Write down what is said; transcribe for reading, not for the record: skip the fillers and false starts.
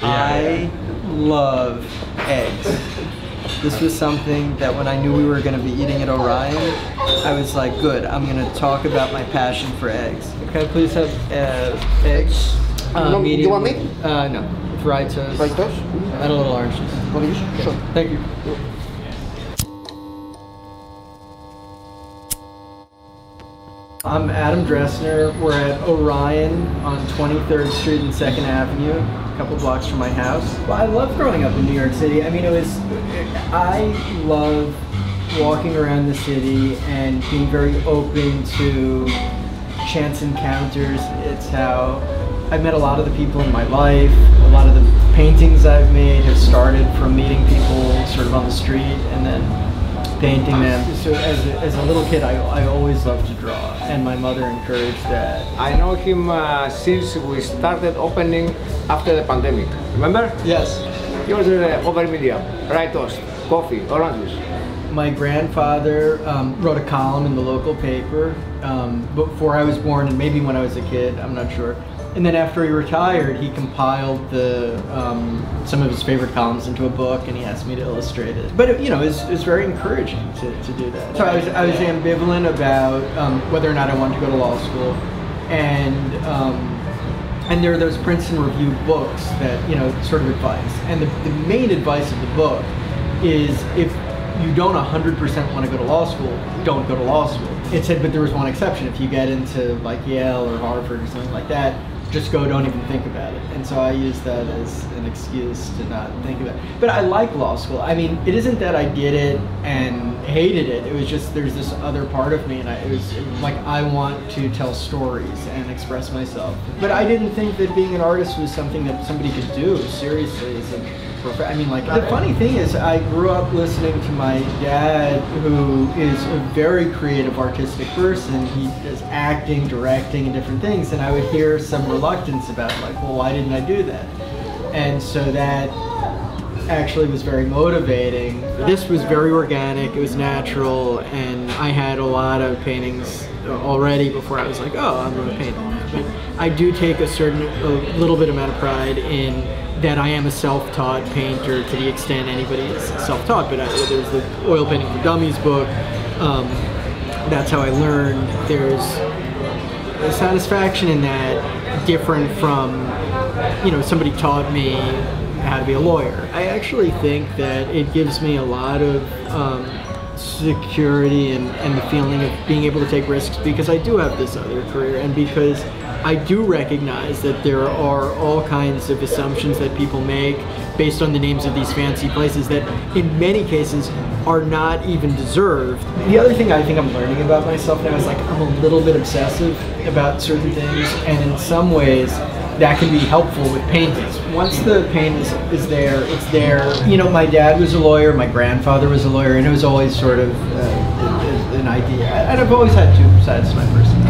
I love eggs. This was something that when I knew we were going to be eating at Orion, I was like, good, I'm going to talk about my passion for eggs. Can I please have eggs? No, Medium. you want meat? No. Fried toast. Fried toast? And a little orange juice. Orange juice? Okay. Sure. Thank you. I'm Adam Dressner. We're at Orion on 23rd Street and 2nd Avenue, a couple blocks from my house. Well, I love growing up in New York City. I mean, I love walking around the city and being very open to chance encounters. It's how I've met a lot of the people in my life. A lot of the paintings I've made have started from meeting people sort of on the street and then painting them. So as a little kid, I always loved to draw, and my mother encouraged that. I know him since we started opening after the pandemic. Remember? Yes. He was over medium, right toast, coffee, orange juice. My grandfather wrote a column in the local paper before I was born, and maybe when I was a kid, I'm not sure. And then after he retired, he compiled some of his favorite columns into a book, and he asked me to illustrate it. But it was very encouraging to do that. So I was ambivalent about whether or not I wanted to go to law school, and there are those Princeton Review books that sort of advice, and the main advice of the book is if you don't 100% want to go to law school, don't go to law school. It said, but there was one exception. If you get into like Yale or Harvard or something like that, just go, don't even think about it. And so I used that as an excuse to not think about it. But I like law school. I mean, it isn't that I did it and hated it. It was just there's this other part of me, and it was like I want to tell stories and express myself. But I didn't think that being an artist was something that somebody could do seriously. I mean, like, the funny thing is I grew up listening to my dad, who is a very creative, artistic person. He does acting, directing, and different things, and I would hear some reluctance about, like, well, why didn't I do that? And so that actually was very motivating. This was very organic, it was natural, and I had a lot of paintings already before I was like, oh, I'm going to paint on that. But I do take a little bit amount of pride in that I am a self-taught painter to the extent anybody is self-taught, but there's the Oil Painting for Dummies book. That's how I learned. There's a satisfaction in that, different from, somebody taught me how to be a lawyer. I actually think that it gives me a lot of security and the feeling of being able to take risks, because I do have this other career, and because I do recognize that there are all kinds of assumptions that people make based on the names of these fancy places that in many cases are not even deserved. The other thing I think I'm learning about myself now is like I'm a little bit obsessive about certain things, and in some ways that can be helpful with paintings. Once the paint is there, it's there. My dad was a lawyer, my grandfather was a lawyer, and it was always sort of an idea. And I've always had two sides to my personality.